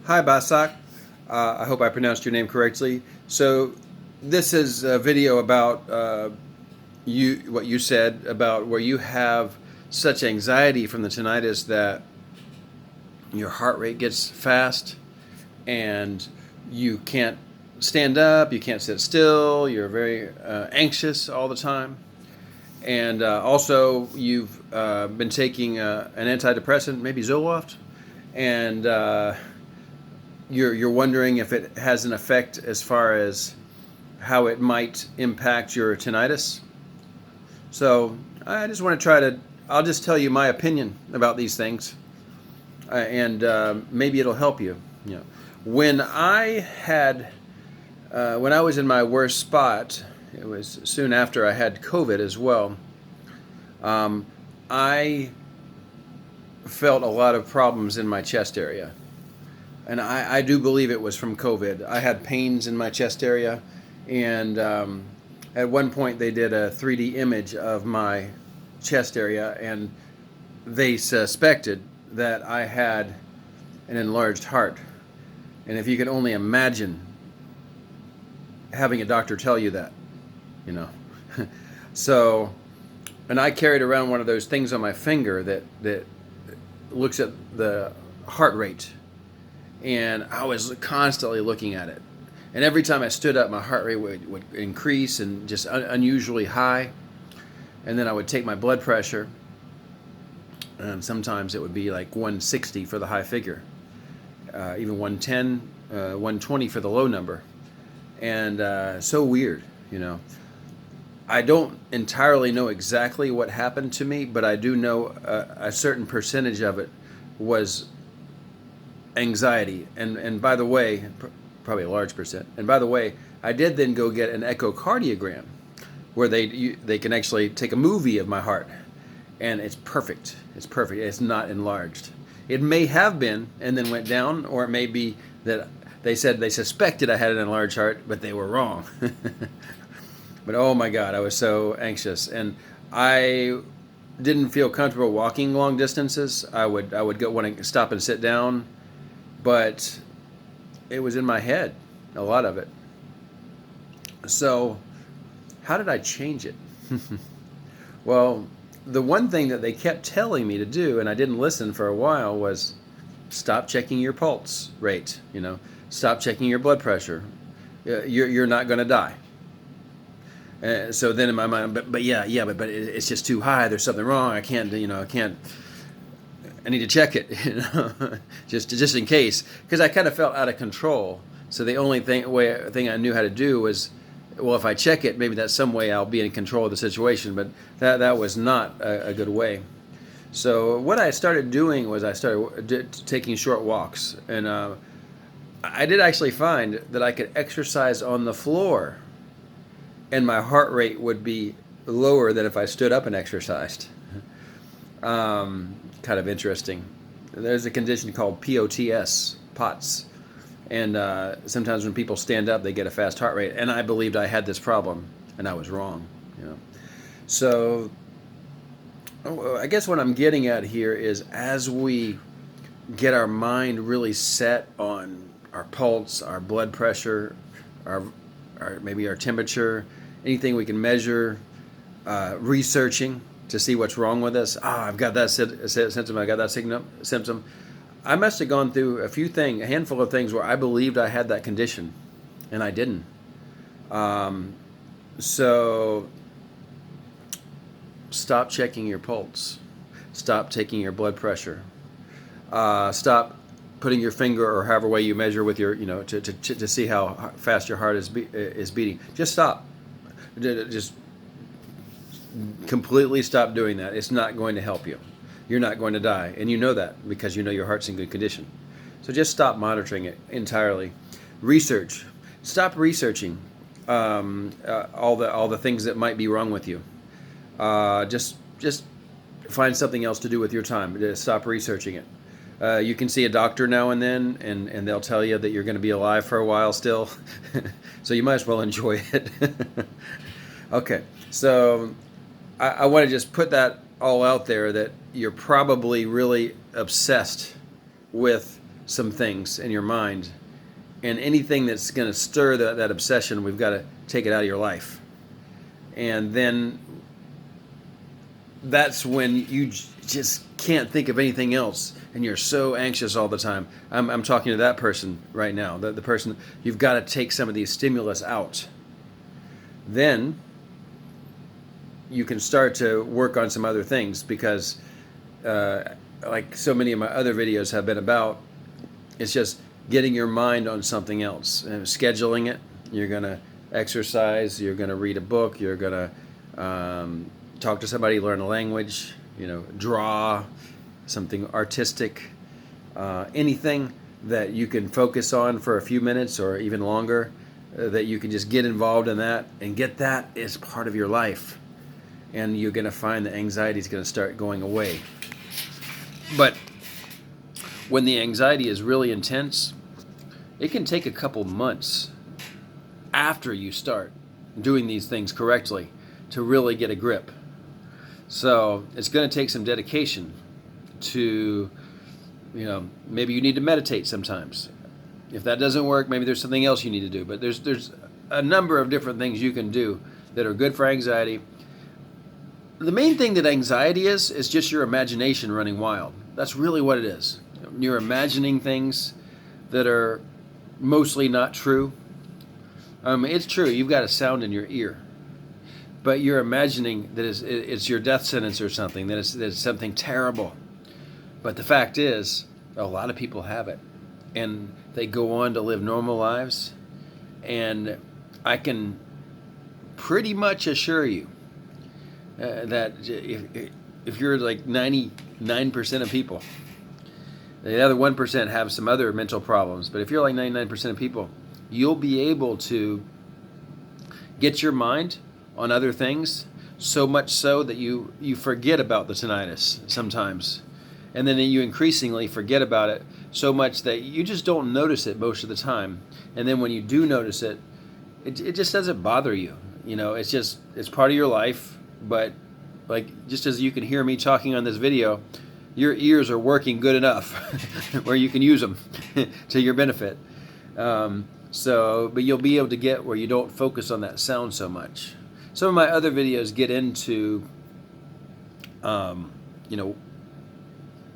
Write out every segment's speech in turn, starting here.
Hi, Basak. I hope I pronounced your name correctly. So, this is a video about what you said about where you have such anxiety from the tinnitus that your heart rate gets fast and you can't stand up, you can't sit still, you're very anxious all the time. And also, you've been taking an antidepressant, maybe Zoloft, and you're wondering if it has an effect as far as how it might impact your tinnitus. So I just want to I'll just tell you my opinion about these things, and maybe it'll help you. You know, when I had, when I was in my worst spot, it was soon after I had COVID as well. I felt a lot of problems in my chest area. And I do believe it was from COVID. I had pains in my chest area, and at one point they did a 3D image of my chest area, and they suspected that I had an enlarged heart. And if you can only imagine having a doctor tell you that, you know. So, and I carried around one of those things on my finger that looks at the heart rate. And I was constantly looking at it. And every time I stood up, my heart rate would increase and just unusually high. And then I would take my blood pressure, and sometimes it would be like 160 for the high figure, even 110, 120 for the low number. And so weird, you know. I don't entirely know exactly what happened to me, but I do know a certain percentage of it was anxiety. And by the way, probably a large percent. And by the way, I did then go get an echocardiogram where they can actually take a movie of my heart, and it's perfect. It's perfect. It's not enlarged. It may have been and then went down, or it may be that they said they suspected I had an enlarged heart, but they were wrong. But oh my God, I was so anxious, and I didn't feel comfortable walking long distances. I would go want to stop and sit down, but it was in my head, a lot of it. So how did I change it? Well, the one thing that they kept telling me to do, and I didn't listen for a while, was stop checking your pulse rate. You know, stop checking your blood pressure. You're not going to die. So then in my mind, but it's just too high. There's something wrong. I can't. I need to check it, just in case, because I kind of felt out of control. So the only thing I knew how to do was, well, if I check it, maybe that's some way I'll be in control of the situation. But that was not a good way. So what I started doing was I started taking short walks, and I did actually find that I could exercise on the floor, and my heart rate would be lower than if I stood up and exercised. Kind of interesting. There's a condition called POTS, and sometimes when people stand up, they get a fast heart rate. And I believed I had this problem, and I was wrong. You know, so I guess what I'm getting at here is, as we get our mind really set on our pulse, our blood pressure, our maybe our temperature, anything we can measure, researching to see what's wrong with us. I've got that symptom. I got that symptom. I must have gone through a handful of things where I believed I had that condition, and I didn't. So stop checking your pulse. Stop taking your blood pressure. Stop putting your finger, or however way you measure with your, to see how fast your heart is beating. Just stop. Just completely stop doing that. It's not going to help you. You're not going to die, and you know that because you know your heart's in good condition. So just stop monitoring it entirely. Research. Stop researching all the things that might be wrong with you. Just find something else to do with your time. Just stop researching it. You can see a doctor now and then, and they'll tell you that you're going to be alive for a while still. So you might as well enjoy it. Okay, so I want to just put that all out there, that you're probably really obsessed with some things in your mind, and anything that's going to stir that obsession, we've got to take it out of your life. And then that's when you just can't think of anything else, and you're so anxious all the time. I'm talking to that person right now, the person. You've got to take some of these stimulus out. Then you can start to work on some other things, because like so many of my other videos have been about, it's just getting your mind on something else and scheduling it. You're going to exercise, you're going to read a book, you're going to talk to somebody, learn a language, draw something artistic, anything that you can focus on for a few minutes or even longer, that you can just get involved in that and get that as part of your life. And you're going to find the anxiety is going to start going away. But when the anxiety is really intense, it can take a couple months after you start doing these things correctly to really get a grip. So it's going to take some dedication to, maybe you need to meditate sometimes. If that doesn't work, maybe there's something else you need to do. But there's a number of different things you can do that are good for anxiety. The main thing that anxiety is just your imagination running wild. That's really what it is. You're imagining things that are mostly not true. It's true, you've got a sound in your ear, but you're imagining that it's your death sentence or something, that it's something terrible. But the fact is, a lot of people have it, and they go on to live normal lives, and I can pretty much assure you that if you're like 99% of people, the other 1% have some other mental problems, but if you're like 99% of people, you'll be able to get your mind on other things, so much so that you forget about the tinnitus sometimes. And then you increasingly forget about it so much that you just don't notice it most of the time. And then when you do notice it, it just doesn't bother you. It's part of your life. But like, just as you can hear me talking on this video, your ears are working good enough where you can use them to your benefit. But you'll be able to get where you don't focus on that sound so much. Some of my other videos get into,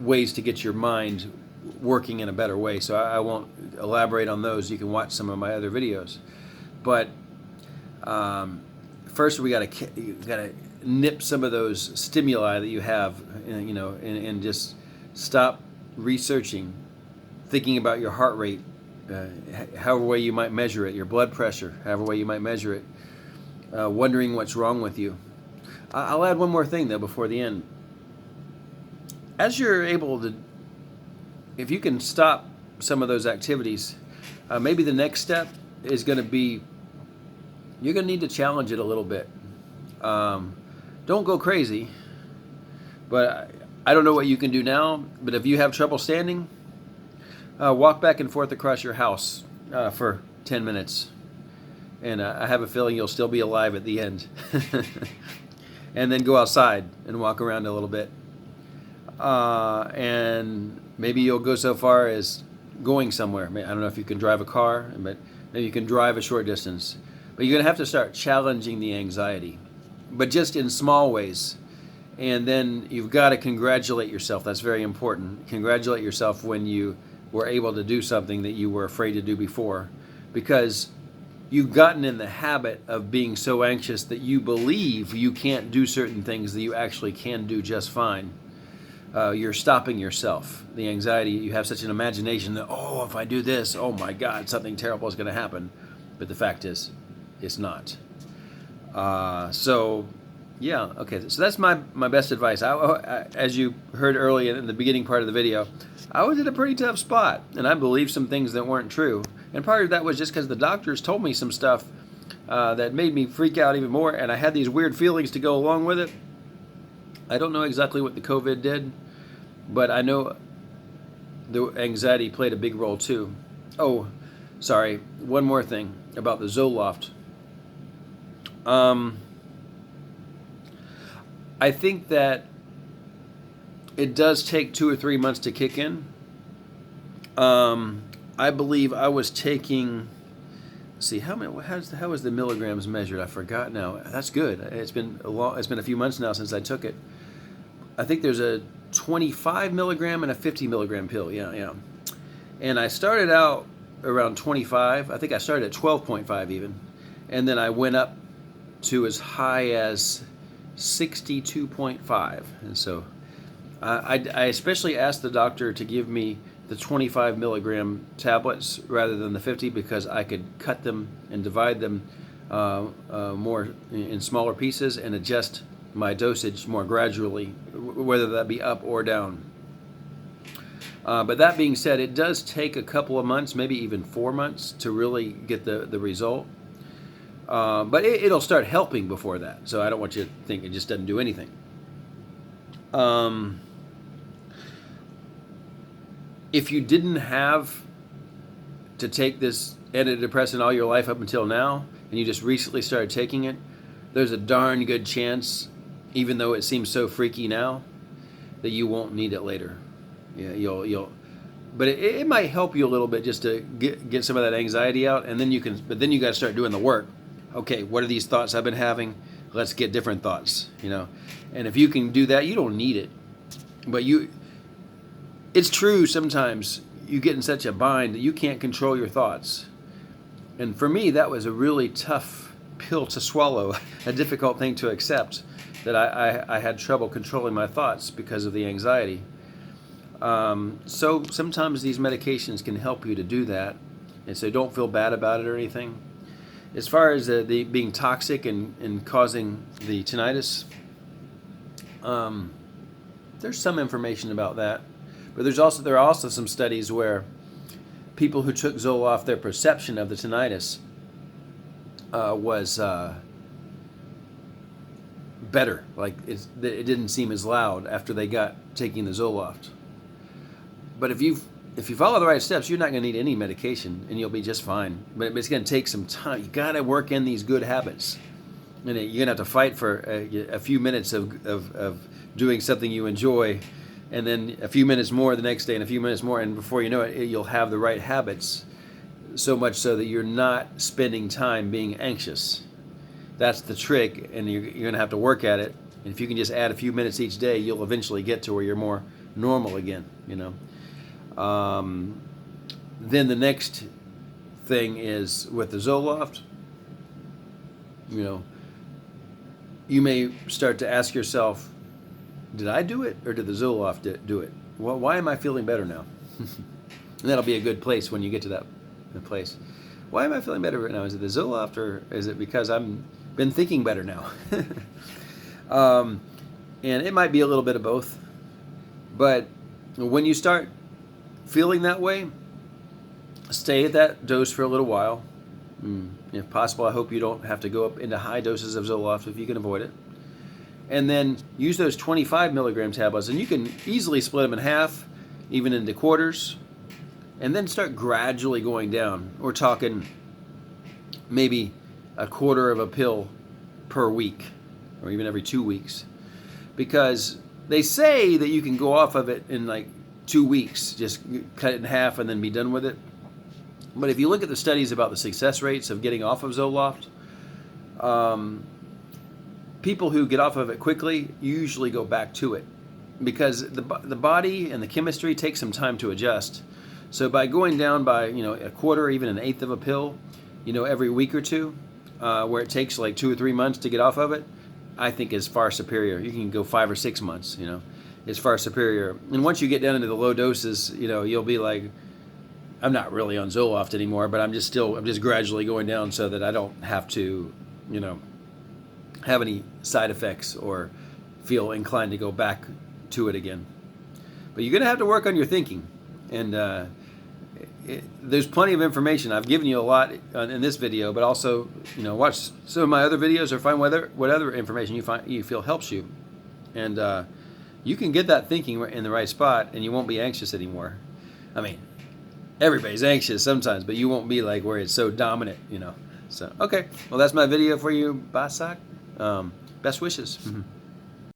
ways to get your mind working in a better way. So I won't elaborate on those. You can watch some of my other videos. But first, you gotta nip some of those stimuli that you have, and just stop researching, thinking about your heart rate, however way you might measure it, your blood pressure, however way you might measure it, wondering what's wrong with you. I'll add one more thing though before the end. As you're able to, if you can stop some of those activities, maybe the next step is going to be, you're going to need to challenge it a little bit. Don't go crazy, but I don't know what you can do now, but if you have trouble standing, walk back and forth across your house for 10 minutes. And I have a feeling you'll still be alive at the end. And then go outside and walk around a little bit. And maybe you'll go so far as going somewhere. I don't know if you can drive a car, but maybe you can drive a short distance. But you're going to have to start challenging the anxiety, but just in small ways. And then you've got to congratulate yourself. That's very important. Congratulate yourself when you were able to do something that you were afraid to do before, because you've gotten in the habit of being so anxious that you believe you can't do certain things that you actually can do just fine. You're stopping yourself. The anxiety, you have such an imagination that, if I do this, oh my God, something terrible is going to happen. But the fact is, it's not. So that's my best advice. As you heard early in the beginning part of the video, I was in a pretty tough spot, and I believed some things that weren't true. And part of that was just because the doctors told me some stuff that made me freak out even more, and I had these weird feelings to go along with it. I don't know exactly what the COVID did, but I know the anxiety played a big role too. Oh, sorry, one more thing about the Zoloft. I think that it does take 2 or 3 months to kick in, I believe I was taking. Let's see how many. How was the milligrams measured? I forgot now. That's good. It's been a few months now since I took it. I think there's a 25 milligram and a 50 milligram pill. Yeah, yeah. And I started out around 25. I think I started at 12.5 even, and then I went up to as high as 62.5. And so I especially asked the doctor to give me the 25 milligram tablets rather than the 50 because I could cut them and divide them more in smaller pieces and adjust my dosage more gradually, whether that be up or down. But that being said, it does take a couple of months, maybe even 4 months, to really get the result. But it'll start helping before that. So I don't want you to think it just doesn't do anything. If you didn't have to take this antidepressant all your life up until now, and you just recently started taking it, there's a darn good chance, even though it seems so freaky now, that you won't need it later. Yeah, you'll. But it might help you a little bit just to get some of that anxiety out, and then you can. But then you got to start doing the work. Okay, what are these thoughts I've been having? Let's get different thoughts. And if you can do that, you don't need it. But it's true sometimes you get in such a bind that you can't control your thoughts. And for me, that was a really tough pill to swallow, a difficult thing to accept, that I had trouble controlling my thoughts because of the anxiety. So sometimes these medications can help you to do that, and so don't feel bad about it or anything. As far as the being toxic and causing the tinnitus, there's some information about that, but there are also some studies where people who took Zoloft, their perception of the tinnitus was better. Like it didn't seem as loud after they got taking the Zoloft. But if you follow the right steps, you're not going to need any medication, and you'll be just fine. But it's going to take some time. You got to work in these good habits, and you're going to have to fight for a few minutes of doing something you enjoy, and then a few minutes more the next day, and a few minutes more, and before you know it, you'll have the right habits. So much so that you're not spending time being anxious. That's the trick, and you're going to have to work at it. And if you can just add a few minutes each day, you'll eventually get to where you're more normal again. Then the next thing is with the Zoloft. You may start to ask yourself, did I do it or did the Zoloft do it? Well, why am I feeling better now? And that'll be a good place when you get to that place. Why am I feeling better right now? Is it the Zoloft or is it because I've been thinking better now? And it might be a little bit of both. But when you start feeling that way, stay at that dose for a little while. If possible, I hope you don't have to go up into high doses of Zoloft if you can avoid it. And then use those 25 milligram tablets, and you can easily split them in half, even into quarters, and then start gradually going down. We're talking maybe a quarter of a pill per week, or even every 2 weeks, because they say that you can go off of it in like 2 weeks, just cut it in half and then be done with it. But if you look at the studies about the success rates of getting off of Zoloft, people who get off of it quickly usually go back to it because the body and the chemistry take some time to adjust. So by going down by a quarter, even an eighth of a pill, every week or two, where it takes like 2 or 3 months to get off of it, I think is far superior. You can go 5 or 6 months. Is far superior. And once you get down into the low doses, you'll be like, I'm not really on Zoloft anymore, but I'm just gradually going down so that I don't have to, have any side effects or feel inclined to go back to it again. But you're going to have to work on your thinking. And there's plenty of information. I've given you a lot in this video, but also, watch some of my other videos or find what other information you feel helps you. And you can get that thinking in the right spot, and you won't be anxious anymore. I mean, everybody's anxious sometimes, but you won't be like where it's so dominant, So, okay. Well, that's my video for you, Basak. Best wishes.